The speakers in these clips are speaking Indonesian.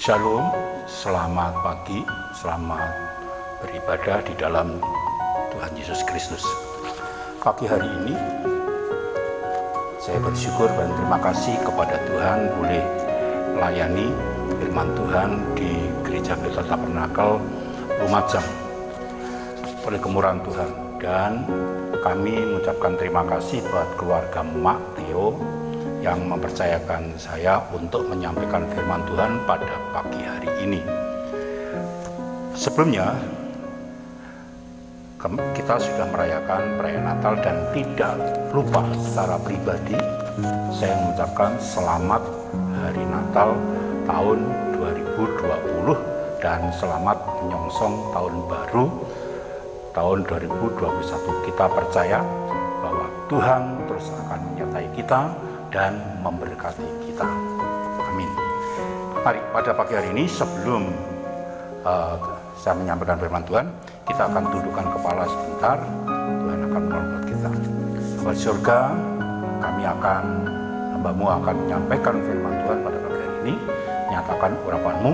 Shalom, selamat pagi, selamat beribadah di dalam Tuhan Yesus Kristus. Pagi hari ini saya bersyukur dan terima kasih kepada Tuhan boleh melayani firman Tuhan di Gereja Bethel Tabernakel Lumajang oleh kemurahan Tuhan. Dan kami mengucapkan terima kasih buat keluarga Mak Theo yang mempercayakan saya untuk menyampaikan firman Tuhan pada pagi hari ini. Sebelumnya, kita sudah merayakan perayaan Natal dan tidak lupa secara pribadi saya mengucapkan selamat Hari Natal tahun 2020 dan selamat menyongsong tahun baru tahun 2021. Kita percaya bahwa Tuhan terus akan menyertai kita dan memberkati kita. Amin. Mari pada pagi hari ini sebelum saya menyampaikan firman Tuhan, kita akan tundukkan kepala sebentar. Tuhan akan menolong kita. Bapa di surga, hamba-Mu akan menyampaikan firman Tuhan pada pagi hari ini, nyatakan urapan-Mu,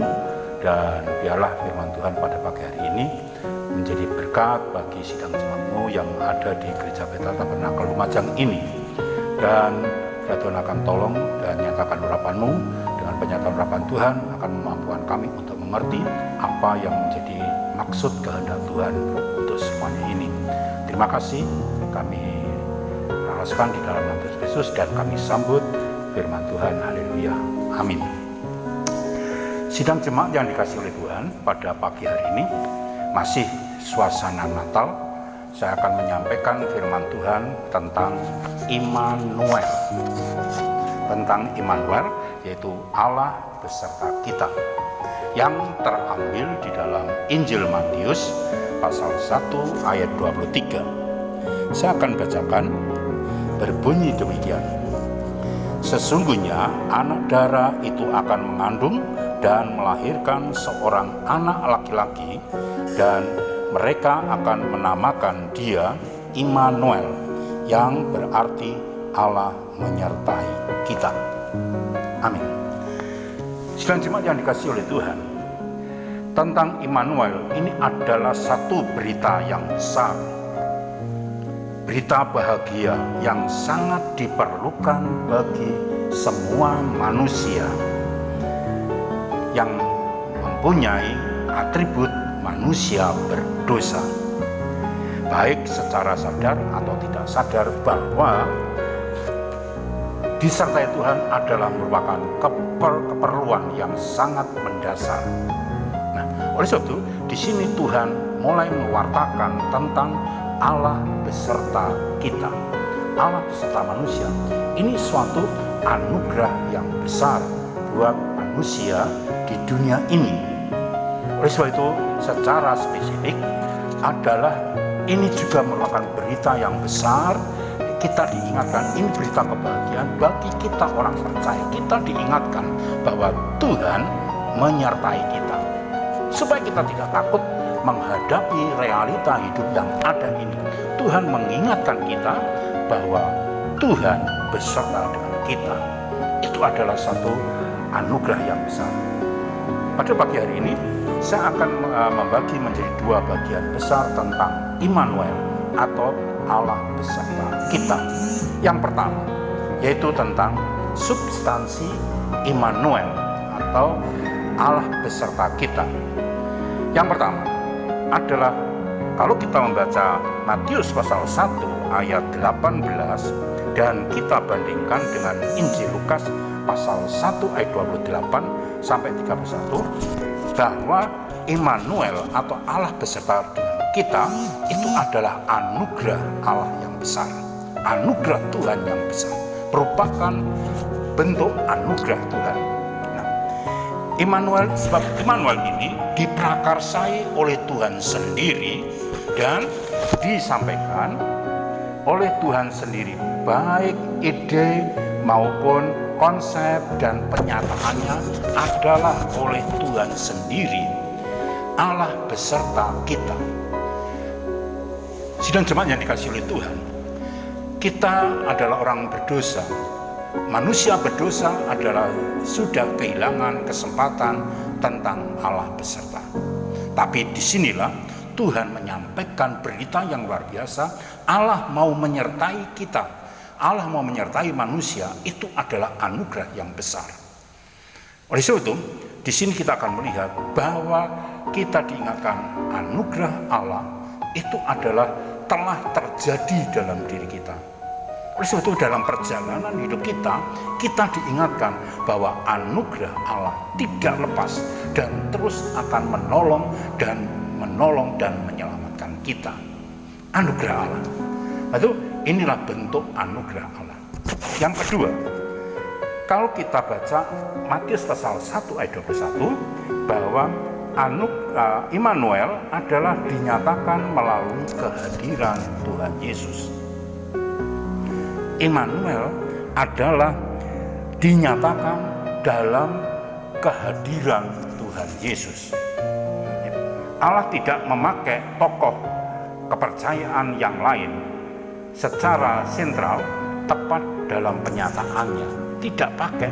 dan biarlah firman Tuhan pada pagi hari ini menjadi berkat bagi sidang jemaat-Mu yang ada di Gereja Bethel Tabernakel Lumajang ini. Dan Tuhan akan tolong dan nyatakan urapan-Mu. Dengan penyataan urapan Tuhan akan memampukan kami untuk mengerti apa yang menjadi maksud kehendak Tuhan untuk semuanya ini. Terima kasih, kami ralaskan di dalam nama Yesus Kristus dan kami sambut firman Tuhan. Haleluya. Amin. Sidang jemaat yang dikasihi oleh Tuhan, pada pagi hari ini masih suasana Natal. Saya akan menyampaikan firman Tuhan tentang Immanuel. Tentang Immanuel, yaitu Allah beserta kita, yang terambil di dalam Injil Matius pasal 1 ayat 23. Saya akan bacakan, berbunyi demikian. Sesungguhnya anak dara itu akan mengandung dan melahirkan seorang anak laki-laki, dan mereka akan menamakan dia Immanuel, yang berarti Allah menyertai kita. Amin. Sidang jemaat yang dikasihi oleh Tuhan, tentang Immanuel ini adalah satu berita yang besar, berita bahagia yang sangat diperlukan bagi semua manusia yang mempunyai atribut manusia berdosa, baik secara sadar atau tidak sadar, bahwa disertai Tuhan adalah merupakan keperluan yang sangat mendasar. Nah, oleh sebab itu di sini Tuhan mulai mewartakan tentang Allah beserta kita, Allah beserta manusia. Ini suatu anugerah yang besar buat manusia di dunia ini. Oleh sebab itu secara spesifik adalah ini juga merupakan berita yang besar. Kita diingatkan, ini berita kebahagiaan bagi kita orang percaya. Kita diingatkan bahwa Tuhan menyertai kita, supaya kita tidak takut menghadapi realita hidup yang ada ini. Tuhan mengingatkan kita bahwa Tuhan beserta dengan kita. Itu adalah satu anugerah yang besar. Pada pagi hari ini saya akan membagi menjadi dua bagian besar tentang Immanuel atau Allah beserta kita. Yang pertama yaitu tentang substansi Immanuel atau Allah beserta kita. Yang pertama adalah kalau kita membaca Matius pasal 1 ayat 18 dan kita bandingkan dengan Injil Lukas pasal 1 ayat 28 sampai 31, bahwa Immanuel atau Allah beserta dengan kita itu adalah anugerah Allah yang besar, anugerah Tuhan yang besar, merupakan bentuk anugerah Tuhan. Nah, sebab Immanuel ini diprakarsai oleh Tuhan sendiri dan disampaikan oleh Tuhan sendiri, baik ide maupun konsep dan penyataannya adalah oleh Tuhan sendiri, Allah beserta kita. Sidang jemaat yang dikasihi oleh Tuhan, kita adalah orang berdosa, manusia berdosa adalah sudah kehilangan kesempatan tentang Allah beserta. Tapi disinilah Tuhan menyampaikan berita yang luar biasa. Allah mau menyertai kita, Allah mau menyertai manusia. Itu adalah anugerah yang besar. Oleh sebab itu, di sini kita akan melihat bahwa kita diingatkan anugerah Allah itu adalah telah terjadi dalam diri kita. Oleh sebab itu, dalam perjalanan hidup kita diingatkan bahwa anugerah Allah tidak lepas dan terus akan menolong dan menyelamatkan kita. Anugerah Allah. Lalu inilah bentuk anugerah Allah. Yang kedua, kalau kita baca Matius pasal 1 ayat 21, bahwa Immanuel adalah dinyatakan melalui kehadiran Tuhan Yesus. Immanuel adalah dinyatakan dalam kehadiran Tuhan Yesus. Allah tidak memakai tokoh kepercayaan yang lain secara sentral tepat dalam penyataannya. Tidak pakai.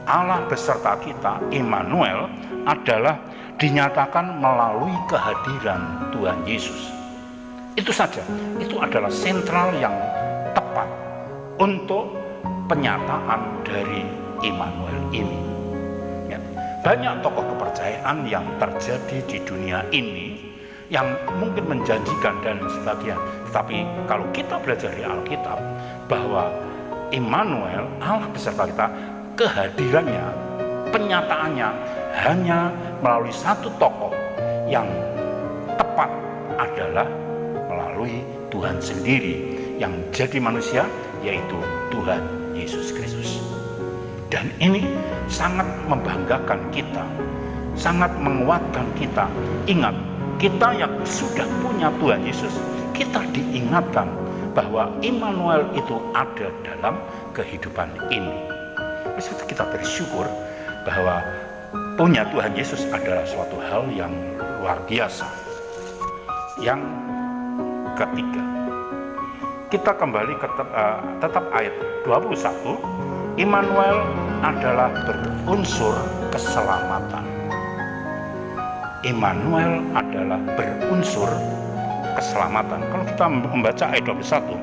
Allah beserta kita, Immanuel, adalah dinyatakan melalui kehadiran Tuhan Yesus. Itu saja. Itu adalah sentral yang tepat untuk penyataan dari Immanuel ini. Ya. Banyak tokoh kepercayaan yang terjadi di dunia ini yang mungkin menjanjikan dan sebagainya. Tetapi kalau kita belajar di Alkitab bahwa Immanuel, Allah beserta kita, kehadirannya, penyataannya hanya melalui satu tokoh yang tepat adalah melalui Tuhan sendiri yang jadi manusia, yaitu Tuhan Yesus Kristus. Dan ini sangat membanggakan kita, sangat menguatkan kita. Ingat, kita yang sudah punya Tuhan Yesus, kita diingatkan bahwa Immanuel itu ada dalam kehidupan ini. Kita bersyukur bahwa punya Tuhan Yesus adalah suatu hal yang luar biasa. Yang ketiga, kita kembali ke tetap ayat 21. Immanuel adalah berunsur keselamatan. Immanuel adalah berunsur keselamatan. Kalau kita membaca ayat 21,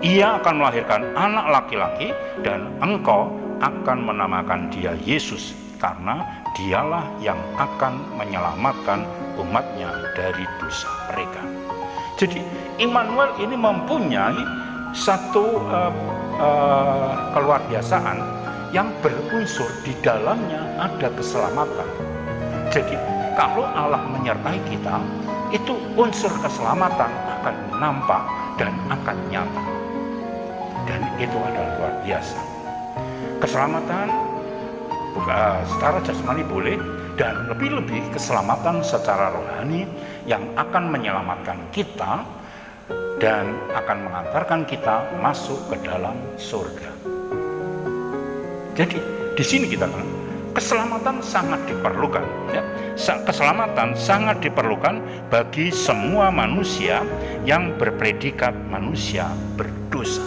ia akan melahirkan anak laki-laki dan engkau akan menamakan dia Yesus, karena dialah yang akan menyelamatkan umatnya dari dosa mereka. Jadi Immanuel ini mempunyai satu keluarbiasaan yang berunsur di dalamnya ada keselamatan. Jadi kalau Allah menyertai kita, itu unsur keselamatan akan nampak dan akan nyata. Dan itu adalah luar biasa. Keselamatan secara jasmani boleh, dan lebih-lebih keselamatan secara rohani yang akan menyelamatkan kita dan akan mengantarkan kita masuk ke dalam surga. Jadi di sini kita kan keselamatan sangat diperlukan. Ya. Keselamatan sangat diperlukan bagi semua manusia yang berpredikat manusia berdosa.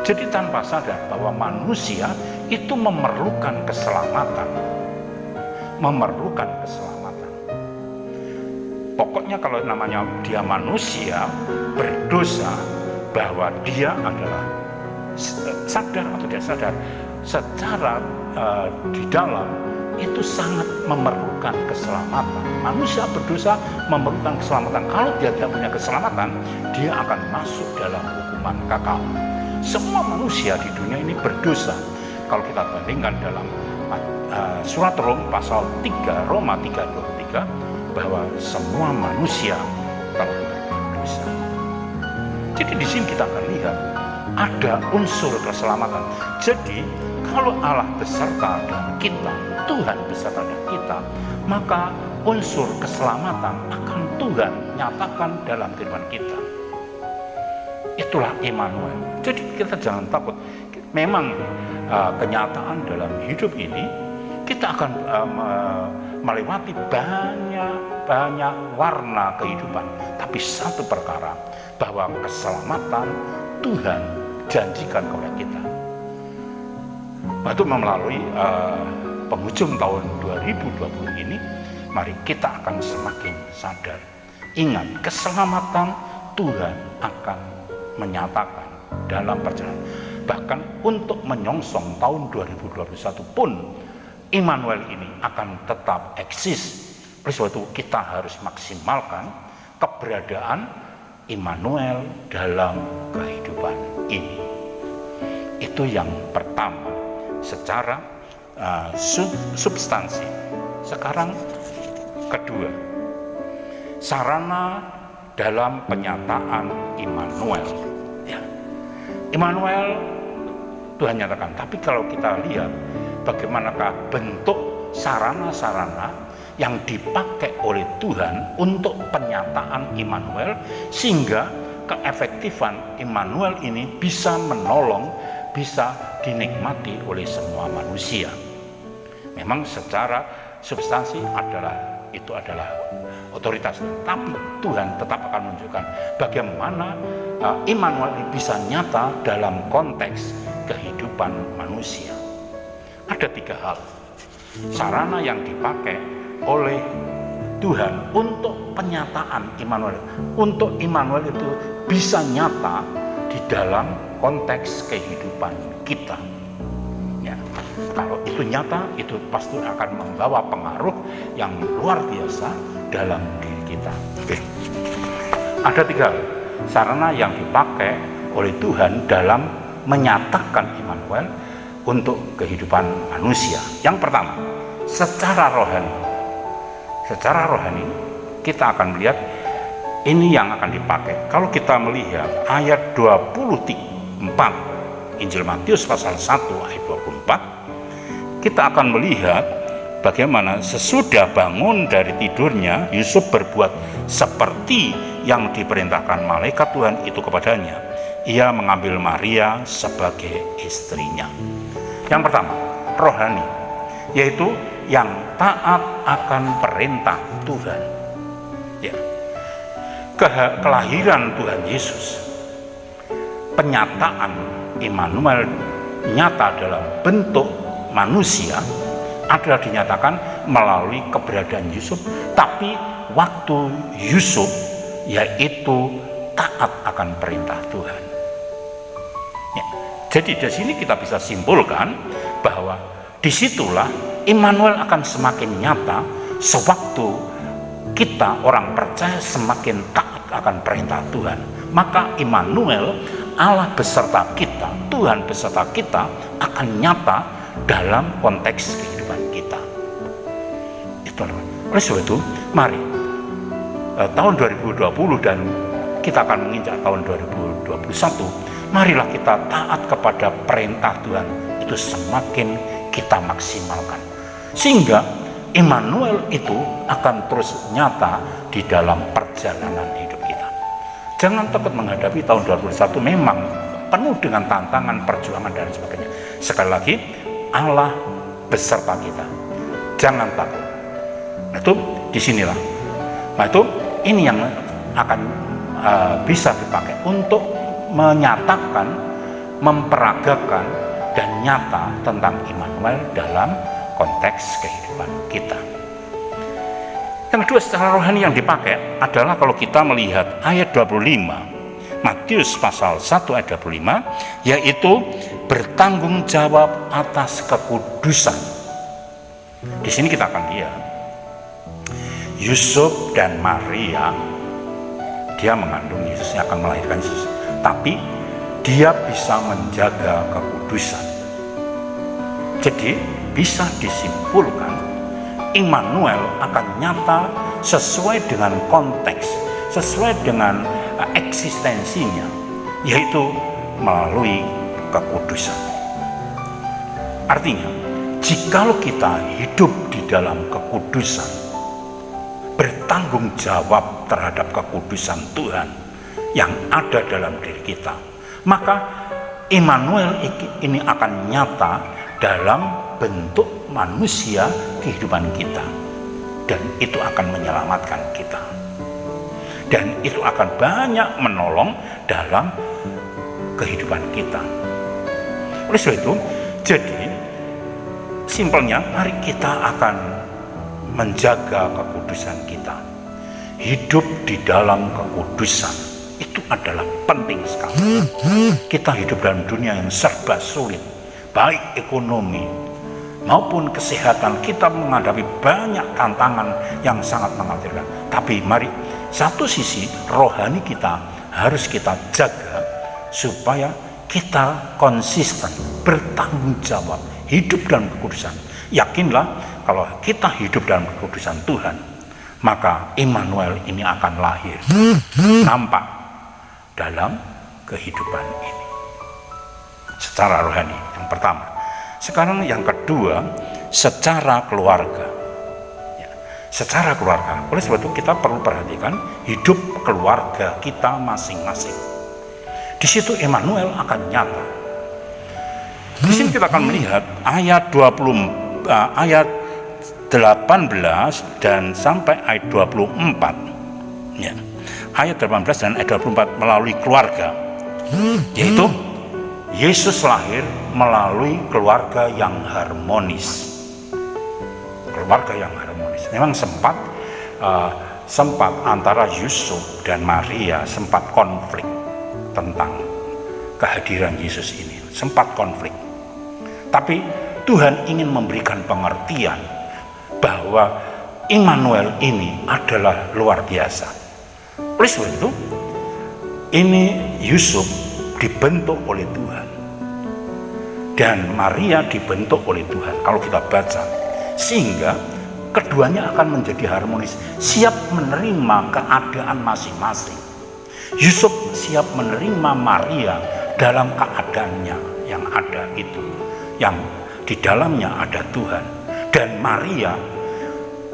Jadi tanpa sadar bahwa manusia itu memerlukan keselamatan. Memerlukan keselamatan. Pokoknya kalau namanya dia manusia berdosa, bahwa dia adalah sadar atau tidak sadar, secara di dalam itu sangat memerlukan keselamatan. Manusia berdosa memerlukan keselamatan. Kalau dia tidak punya keselamatan, dia akan masuk dalam hukuman kekal. Semua manusia di dunia ini berdosa. Kalau kita bandingkan dalam surat Rom pasal 3, Roma 3:23, bahwa semua manusia telah berdosa. Jadi di sini kita akan lihat ada unsur keselamatan. Jadi kalau Allah beserta dengan kita, Tuhan beserta dengan kita, maka unsur keselamatan akan Tuhan nyatakan dalam kehidupan kita. Itulah Immanuel. Jadi kita jangan takut. Memang kenyataan dalam hidup ini kita akan melewati banyak warna kehidupan. Tapi satu perkara, bahwa keselamatan Tuhan janjikan kepada kita. Waktu melalui penghujung tahun 2020 ini, mari kita akan semakin sadar. Ingat, keselamatan Tuhan akan menyatakan dalam perjalanan. Bahkan untuk menyongsong tahun 2021 pun, Immanuel ini akan tetap eksis. Oleh sebab itu kita harus maksimalkan keberadaan Immanuel dalam kehidupan ini. Itu yang pertama, secara substansi. Sekarang kedua, sarana dalam penyataan Immanuel. Ya. Immanuel Tuhan nyatakan, tapi kalau kita lihat bagaimanakah bentuk sarana-sarana yang dipakai oleh Tuhan untuk penyataan Immanuel, sehingga keefektifan Immanuel ini bisa menolong, bisa dinikmati oleh semua manusia. Memang secara substansi itu adalah otoritas, tapi Tuhan tetap akan menunjukkan bagaimana Immanuel ini bisa nyata dalam konteks kehidupan manusia. Ada 3 hal sarana yang dipakai oleh Tuhan untuk penyataan Immanuel, untuk Immanuel itu bisa nyata di dalam konteks kehidupan kita. Ya, kalau itu nyata, itu pasti akan membawa pengaruh yang luar biasa dalam diri kita. Oke. Ada 3 sarana yang dipakai oleh Tuhan dalam menyatakan Immanuel untuk kehidupan manusia. Yang pertama, secara rohani. Secara rohani kita akan melihat ini yang akan dipakai. Kalau kita melihat ayat 24 Injil Matius pasal 1 ayat 24, kita akan melihat bagaimana sesudah bangun dari tidurnya, Yusuf berbuat seperti yang diperintahkan malaikat Tuhan itu kepadanya. Ia mengambil Maria sebagai istrinya. Yang pertama, rohani, yaitu yang taat akan perintah Tuhan. Ya. Kelahiran Tuhan Yesus, penyataan Immanuel nyata dalam bentuk manusia adalah dinyatakan melalui keberadaan Yusuf, tapi waktu Yusuf yaitu taat akan perintah Tuhan. Ya. Jadi dari sini kita bisa simpulkan bahwa disitulah Immanuel akan semakin nyata sewaktu kita orang percaya semakin taat akan perintah Tuhan. Maka Immanuel, Allah beserta kita, Tuhan beserta kita akan nyata dalam konteks kehidupan kita. Itu oleh sebab itu, mari tahun 2020 dan kita akan menginjak tahun 2021, marilah kita taat kepada perintah Tuhan itu semakin kita maksimalkan, sehingga Immanuel itu akan terus nyata di dalam perjalanan hidup kita. Jangan takut menghadapi tahun 2021, memang penuh dengan tantangan, perjuangan dan sebagainya. Sekali lagi, Allah beserta kita. Jangan takut. Nah, itu disinilah. Nah, itu ini yang akan bisa dipakai untuk menyatakan, memperagakan dan nyata tentang Immanuel dalam konteks kehidupan kita. Yang kedua, secara rohani yang dipakai adalah kalau kita melihat ayat 25 Matius pasal 1 ayat 25, yaitu bertanggung jawab atas kekudusan. Di sini kita akan lihat Yusuf dan Maria, dia mengandung Yesus, yang akan melahirkan Yesus, tapi dia bisa menjaga kekudusan. Jadi bisa disimpulkan Immanuel akan nyata sesuai dengan konteks, sesuai dengan eksistensinya, yaitu melalui kekudusan. Artinya, jikalau kita hidup di dalam kekudusan, bertanggung jawab terhadap kekudusan Tuhan yang ada dalam diri kita, maka Immanuel ini akan nyata dalam bentuk manusia kehidupan kita, dan itu akan menyelamatkan kita, dan itu akan banyak menolong dalam kehidupan kita. Oleh sebab itu, jadi simpelnya, mari kita akan menjaga kekudusan kita. Hidup di dalam kekudusan itu adalah penting sekali. Kita hidup dalam dunia yang serba sulit, baik ekonomi maupun kesehatan. Kita menghadapi banyak tantangan yang sangat mengkhawatirkan. Tapi mari, satu sisi rohani kita harus kita jaga supaya kita konsisten, bertanggung jawab, hidup dalam kekudusan. Yakinlah, kalau kita hidup dalam kekudusan Tuhan, maka Immanuel ini akan lahir, nampak dalam kehidupan ini. Secara rohani, yang pertama. Sekarang yang kedua, secara keluarga. Ya, secara keluarga. Oleh sebab itu kita perlu perhatikan hidup keluarga kita masing-masing. Di situ Immanuel akan nyata. Di sini kita akan melihat ayat 18 dan sampai ayat 24. Ya. Ayat 18 dan ayat 24 melalui keluarga, yaitu Yesus lahir melalui keluarga yang harmonis. Keluarga yang harmonis. Memang sempat antara Yusuf dan Maria sempat konflik tentang kehadiran Yesus ini, sempat konflik. Tapi Tuhan ingin memberikan pengertian bahwa Immanuel ini adalah luar biasa. Oleh sebab itu, ini Yusuf dibentuk oleh Tuhan dan Maria dibentuk oleh Tuhan. Kalau kita baca, sehingga keduanya akan menjadi harmonis, siap menerima keadaan masing-masing. Yusuf siap menerima Maria dalam keadaannya yang ada itu, yang di dalamnya ada Tuhan. Dan Maria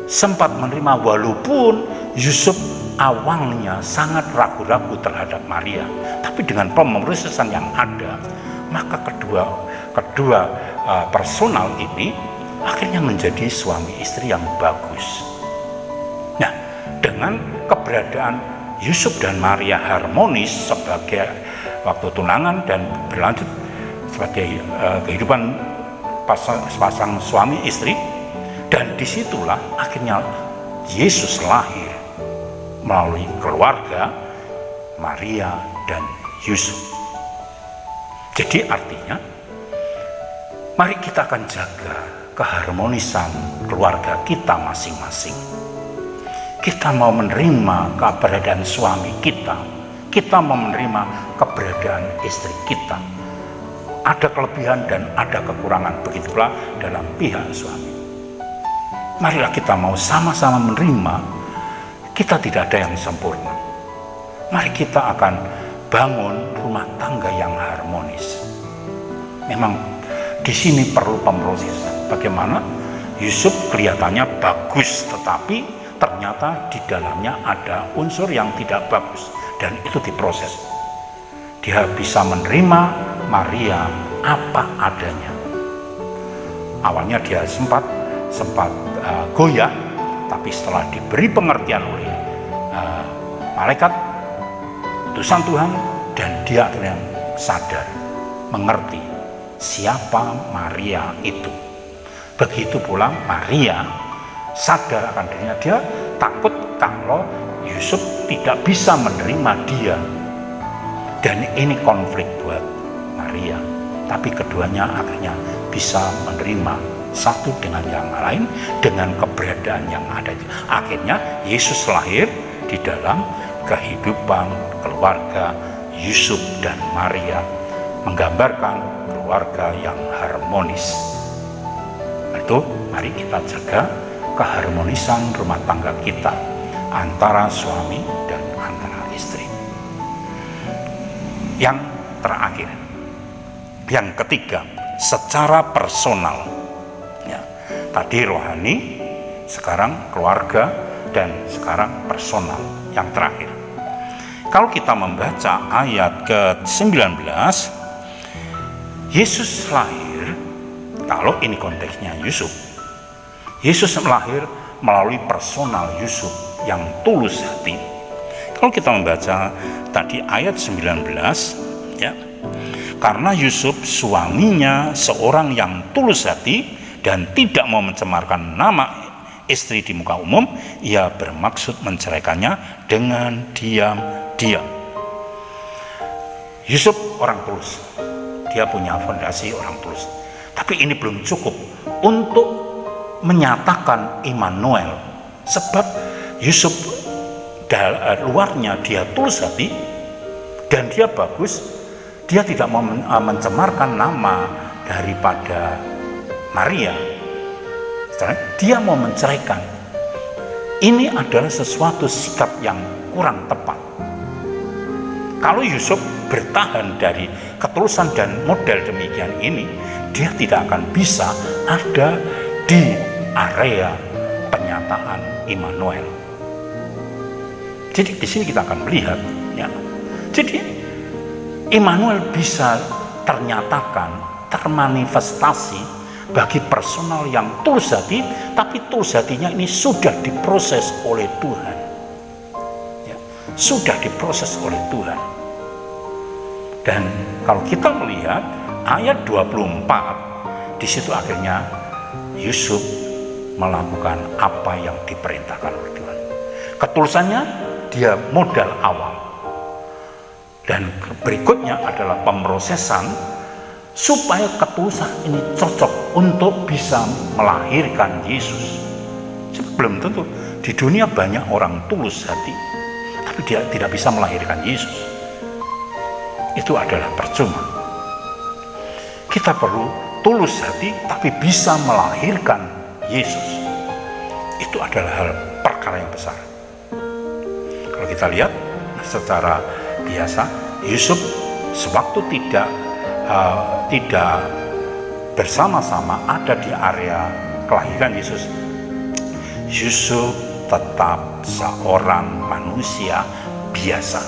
sempat menerima walaupun Yusuf awalnya sangat ragu-ragu terhadap Maria, tapi dengan pemrosesan yang ada, maka kedua personal ini akhirnya menjadi suami istri yang bagus. Nah, dengan keberadaan Yusuf dan Maria harmonis sebagai waktu tunangan dan berlanjut sebagai kehidupan sepasang suami istri, dan disitulah akhirnya Yesus lahir melalui keluarga Maria dan Yusuf. Jadi artinya, mari kita akan jaga keharmonisan keluarga kita masing-masing. Kita mau menerima keberadaan suami kita, kita mau menerima keberadaan istri kita. Ada kelebihan dan ada kekurangan, begitu pula dalam pihak suami. Marilah kita mau sama-sama menerima, kita tidak ada yang sempurna. Mari kita akan bangun rumah tangga yang harmonis. Memang di sini perlu pemrosesan. Bagaimana Yusuf kelihatannya bagus, tetapi ternyata di dalamnya ada unsur yang tidak bagus, dan itu diproses. Dia bisa menerima Maria apa adanya. Awalnya dia sempat goyah, tapi setelah diberi pengertian oleh malaikat utusan Tuhan, dan dia akhirnya sadar, mengerti siapa Maria itu. Begitu pula Maria sadar akan dirinya. Dia takut kalau Yusuf tidak bisa menerima dia, dan ini konflik buat Maria. Tapi keduanya akhirnya bisa menerima satu dengan yang lain dengan keberadaan yang ada. Akhirnya Yesus lahir di dalam kehidupan keluarga Yusuf dan Maria, menggambarkan keluarga yang harmonis. Itu mari kita jaga keharmonisan rumah tangga kita antara suami dan antara istri. Yang terakhir, yang ketiga, secara personal. Ya, tadi rohani, sekarang keluarga, dan sekarang personal. Yang terakhir, kalau kita membaca ayat ke-19, Yesus lahir, kalau ini konteksnya Yusuf, Yesus lahir melalui personal Yusuf yang tulus hati. Kalau kita membaca tadi ayat 19, ya, karena Yusuf suaminya seorang yang tulus hati dan tidak mau mencemarkan nama istri di muka umum, ia bermaksud menceraikannya dengan diam-diam. Yusuf orang tulus, dia punya fondasi orang tulus. Tapi ini belum cukup untuk menyatakan Immanuel, sebab Yusuf luarnya dia tulus hati dan dia bagus, dia tidak mau mencemarkan nama daripada Maria. Dia mau menceraikan. Ini adalah sesuatu sikap yang kurang tepat. Kalau Yusuf bertahan dari ketulusan dan model demikian ini, dia tidak akan bisa ada di area penyataan Immanuel. Jadi di sini kita akan melihat, ya. Jadi Immanuel bisa ternyatakan, termanifestasi bagi personal yang tulus hati, tapi tulus hatinya ini sudah diproses oleh Tuhan, ya, sudah diproses oleh Tuhan. Dan kalau kita melihat ayat 24, di situ akhirnya Yusuf melakukan apa yang diperintahkan oleh Tuhan. Ketulusannya dia modal awal, dan berikutnya adalah pemrosesan supaya ketulusan ini cocok untuk bisa melahirkan Yesus. Belum tentu, di dunia banyak orang tulus hati, tapi dia tidak bisa melahirkan Yesus. Itu adalah percuma. Kita perlu tulus hati, tapi bisa melahirkan Yesus. Itu adalah hal perkara yang besar. Kalau kita lihat secara biasa, Yusuf sewaktu tidak bersama-sama ada di area kelahiran Yesus, Yusuf tetap seorang manusia biasa.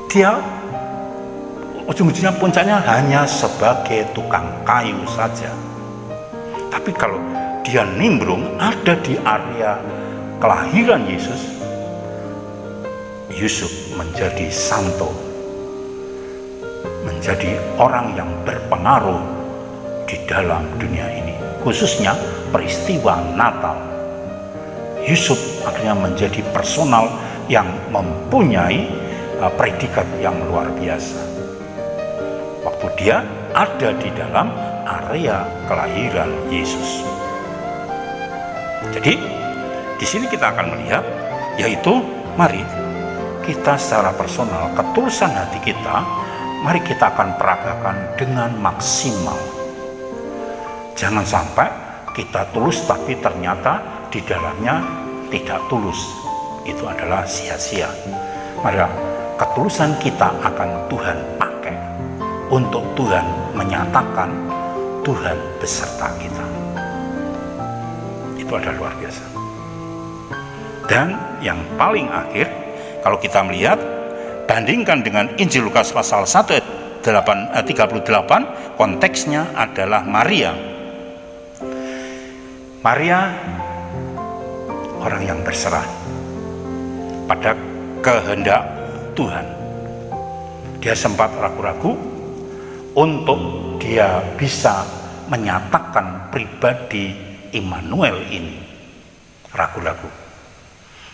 Dia ujung-ujungnya puncaknya hanya sebagai tukang kayu saja. Tapi kalau dia nimbrung ada di area kelahiran Yesus, Yusuf menjadi santo, menjadi orang yang berpengaruh di dalam dunia ini, khususnya peristiwa Natal. Yusuf akhirnya menjadi personal yang mempunyai predikat yang luar biasa. Waktu dia ada di dalam area kelahiran Yesus. Jadi di sini kita akan melihat, yaitu mari kita secara personal, ketulusan hati kita, mari kita akan peragakan dengan maksimal. Jangan sampai kita tulus tapi ternyata di dalamnya tidak tulus. Itu adalah sia-sia. Mari ketulusan kita akan Tuhan pakai untuk Tuhan menyatakan Tuhan beserta kita. Itu adalah luar biasa. Dan yang paling akhir, kalau kita melihat, bandingkan dengan Injil Lukas pasal 1 ayat 38, konteksnya adalah Maria. Maria orang yang berserah pada kehendak Tuhan. Dia sempat ragu-ragu untuk dia bisa menyatakan pribadi Immanuel ini. Ragu-ragu.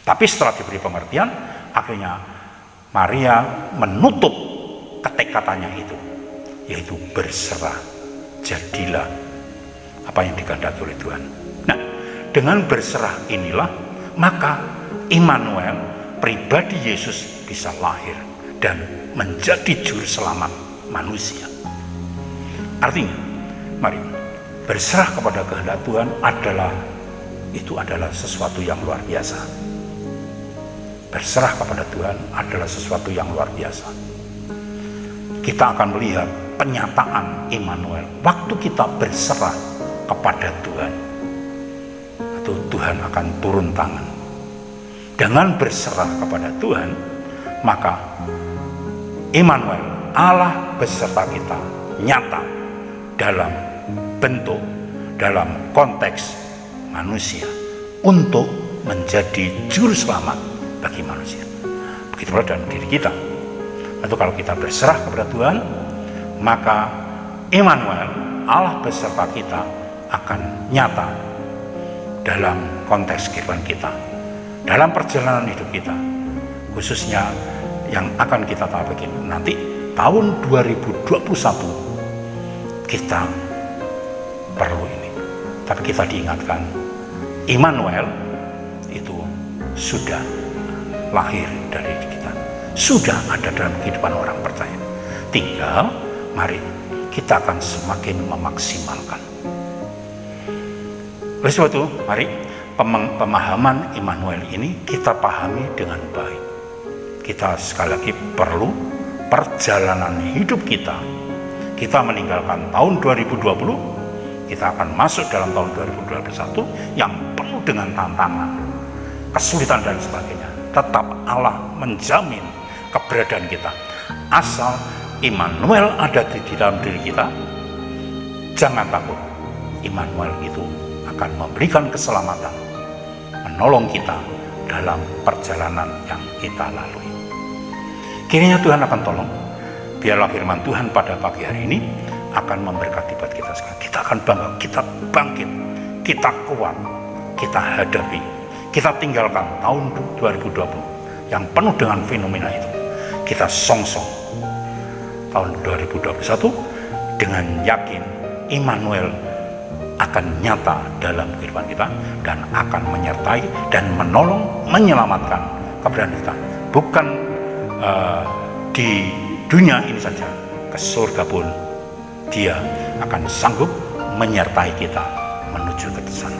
Tapi setelah diberi pengertian, akhirnya Maria menutup ketekatannya itu, yaitu berserah, jadilah apa yang dikehendaki oleh Tuhan. Nah, dengan berserah inilah maka Immanuel, pribadi Yesus, bisa lahir dan menjadi juru selamat manusia. Artinya, mari berserah kepada kehendak Tuhan adalah sesuatu yang luar biasa. Berserah kepada Tuhan adalah sesuatu yang luar biasa. Kita akan melihat penyataan Immanuel waktu kita berserah kepada Tuhan, atau Tuhan akan turun tangan. Dengan berserah kepada Tuhan, maka Immanuel, Allah beserta kita, nyata dalam bentuk, dalam konteks manusia untuk menjadi juru selamat bagi manusia. Begitu pula dalam diri kita. Atau kalau kita berserah kepada Tuhan, maka Immanuel, Allah beserta kita, akan nyata dalam konteks kehidupan kita, dalam perjalanan hidup kita, khususnya yang akan kita tampilkan nanti tahun 2021. Kita perlu ini, tapi kita diingatkan Immanuel itu sudah lahir dari kita, sudah ada dalam kehidupan orang percaya. Tinggal mari kita akan semakin memaksimalkan. Oleh sebab itu, mari pemahaman Immanuel ini kita pahami dengan baik. Kita sekali lagi perlu perjalanan hidup kita. Kita meninggalkan tahun 2020, kita akan masuk dalam tahun 2021 yang penuh dengan tantangan, kesulitan dan sebagainya. Tetap Allah menjamin keberadaan kita. Asal Immanuel ada di dalam diri kita, jangan takut. Immanuel itu akan memberikan keselamatan, menolong kita dalam perjalanan yang kita lalui. Kiranya Tuhan akan tolong. Biarlah firman Tuhan pada pagi hari ini akan memberkati buat kita sekarang. Kita akan bangga, kita bangkit, kita kuat, kita hadapi, kita tinggalkan tahun 2020 yang penuh dengan fenomena itu. Kita songsong tahun 2021 dengan yakin Immanuel akan nyata dalam kehidupan kita dan akan menyertai dan menolong, menyelamatkan keberadaan kita. Bukan di dunia ini saja, ke surga pun Dia akan sanggup menyertai kita menuju ke sana.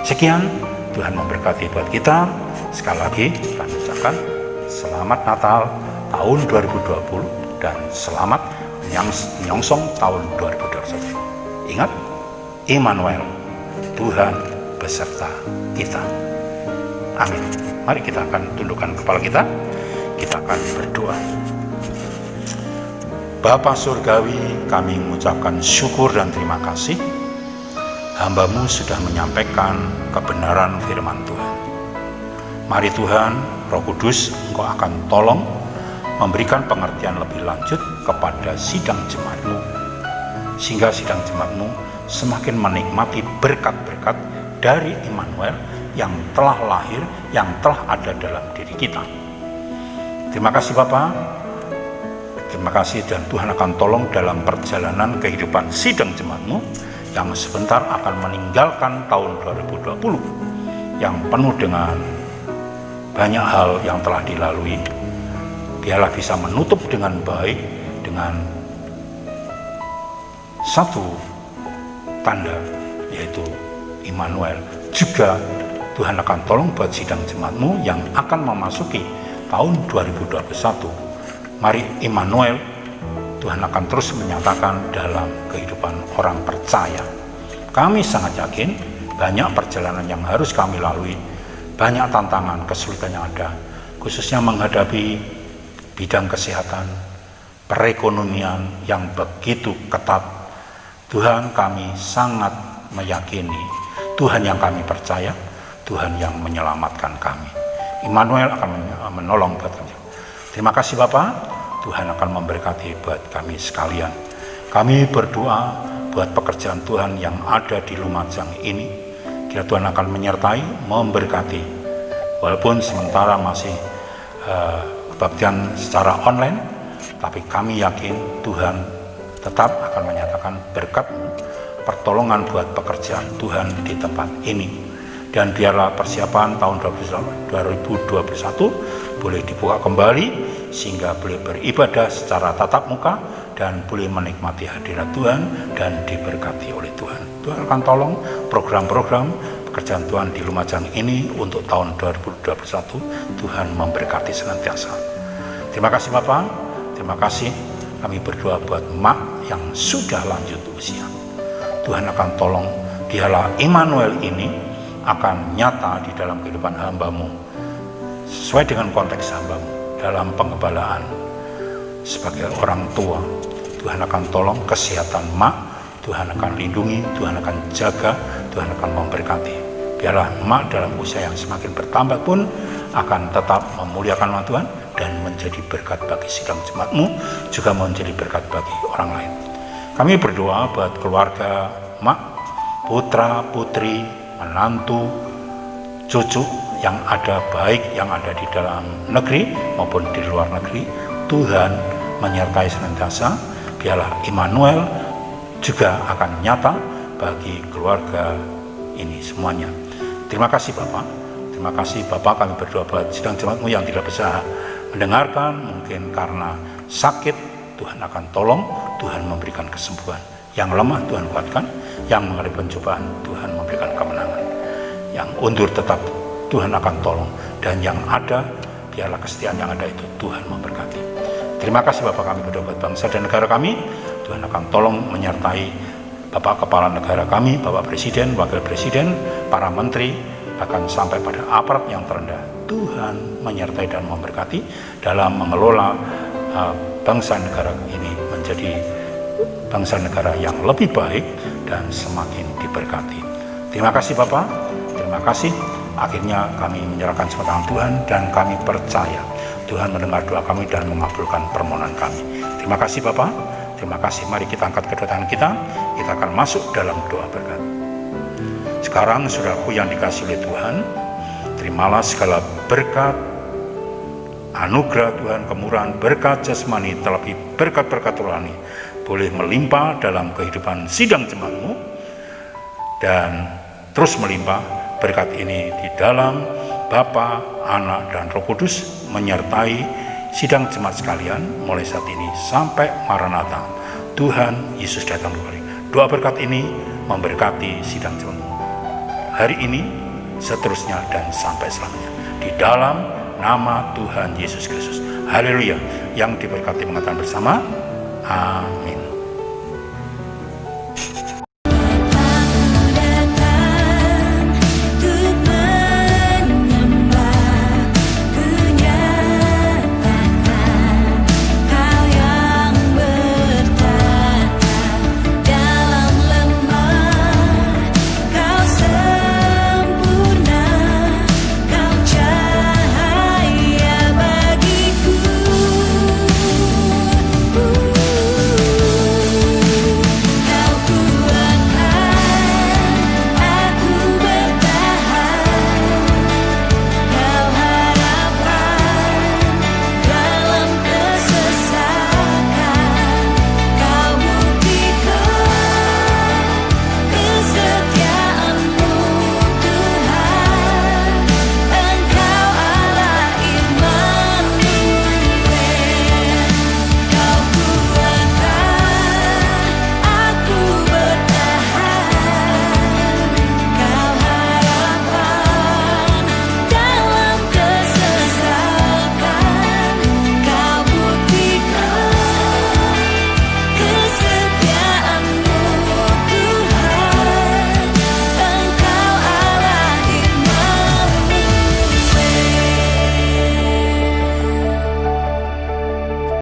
Sekian, Tuhan memberkati buat kita. Sekali lagi kami ucapkan selamat Natal tahun 2020 dan selamat menyongsong tahun 2021. Ingat, Immanuel, Tuhan beserta kita. Amin. Mari kita akan tundukkan kepala kita. Kita akan berdoa. Bapa Surgawi, kami mengucapkan syukur dan terima kasih. Hamba-Mu sudah menyampaikan kebenaran firman Tuhan. Mari Tuhan, Roh Kudus, Engkau akan tolong memberikan pengertian lebih lanjut kepada sidang jemaat-Mu, sehingga sidang jemaat-Mu semakin menikmati berkat-berkat dari Immanuel yang telah lahir, yang telah ada dalam diri kita. Terima kasih Bapa. Terima kasih, dan Tuhan akan tolong dalam perjalanan kehidupan sidang jemaat-Mu yang sebentar akan meninggalkan tahun 2020 yang penuh dengan banyak hal yang telah dilalui. Biarlah bisa menutup dengan baik dengan satu tanda, yaitu Immanuel. Juga Tuhan akan tolong buat sidang jemaat-Mu yang akan memasuki tahun 2021. Mari Immanuel, Tuhan akan terus menyatakan dalam kehidupan orang percaya. Kami sangat yakin banyak perjalanan yang harus kami lalui, banyak tantangan, kesulitan yang ada, khususnya menghadapi bidang kesehatan, perekonomian yang begitu ketat. Tuhan, kami sangat meyakini Tuhan yang kami percaya, Tuhan yang menyelamatkan kami. Immanuel akan menolong buat kami. Terima kasih Bapak. Tuhan akan memberkati buat kami sekalian. Kami berdoa buat pekerjaan Tuhan yang ada di Lumajang ini. Kira Tuhan akan menyertai, memberkati. Walaupun sementara masih kebaktian secara online, tapi kami yakin Tuhan tetap akan menyatakan berkat pertolongan buat pekerjaan Tuhan di tempat ini. Dan biarlah persiapan tahun 2021 boleh dibuka kembali sehingga boleh beribadah secara tatap muka dan boleh menikmati hadirat Tuhan dan diberkati oleh Tuhan. Tuhan akan tolong program-program pekerjaan Tuhan di Lumajang ini untuk tahun 2021. Tuhan memberkati senantiasa. Terima kasih Bapak, terima kasih. Kami berdoa buat Mak yang sudah lanjut usia. Tuhan akan tolong, dialah Immanuel ini akan nyata di dalam kehidupan hamba-Mu sesuai dengan konteks hamba-Mu dalam pengembalaan sebagai orang tua. Tuhan akan tolong kesehatan Mak, Tuhan akan lindungi, Tuhan akan jaga, Tuhan akan memberkati. Biarlah Mak dalam usia yang semakin bertambah pun akan tetap memuliakan nama Tuhan dan menjadi berkat bagi sidang jemaat-Mu, juga menjadi berkat bagi orang lain. Kami berdoa buat keluarga Mak putra, putri, menantu, cucu yang ada, baik yang ada di dalam negeri maupun di luar negeri. Tuhan menyertai senantiasa. Biarlah Immanuel juga akan nyata bagi keluarga ini semuanya. Terima kasih Bapak. Terima kasih Bapak, kami berdoa buat sidang jemaat-Mu yang tidak bisa mendengarkan, mungkin karena sakit, Tuhan akan tolong, Tuhan memberikan kesembuhan. Yang lemah Tuhan kuatkan, yang mengalami pencobaan Tuhan memberikan kemenangan. Yang undur tetap Tuhan akan tolong, dan yang ada, biarlah kesetiaan yang ada itu Tuhan memberkati. Terima kasih Bapak, kami berdoa buat bangsa dan negara kami. Tuhan akan tolong menyertai Bapak Kepala Negara kami, Bapak Presiden, Wakil Presiden, para Menteri, bahkan sampai pada aparat yang terendah. Tuhan menyertai dan memberkati dalam mengelola bangsa negara ini menjadi bangsa negara yang lebih baik dan semakin diberkati. Terima kasih Bapak, terima kasih. Akhirnya kami menyerahkan semua tangan Tuhan, dan kami percaya Tuhan mendengar doa kami dan mengabulkan permohonan kami. Terima kasih Bapak, terima kasih. Mari kita angkat kedua tangan kita akan masuk dalam doa berkat. Sekarang saudaraku yang dikasihi oleh Tuhan, terimalah segala berkat, anugerah Tuhan, kemurahan, berkat jasmani, terlebih berkat-berkat rohani boleh melimpah dalam kehidupan sidang jemaat-Mu, dan terus melimpah berkat ini di dalam Bapa, Anak, dan Roh Kudus menyertai sidang jemaat sekalian mulai saat ini sampai Maranatha, Tuhan Yesus datang kembali. Doa berkat ini memberkati sidang jemaat-Mu hari ini, seterusnya, dan sampai selamanya. Di dalam nama Tuhan Yesus Kristus. Haleluya. Yang diberkati mengatakan bersama, amin.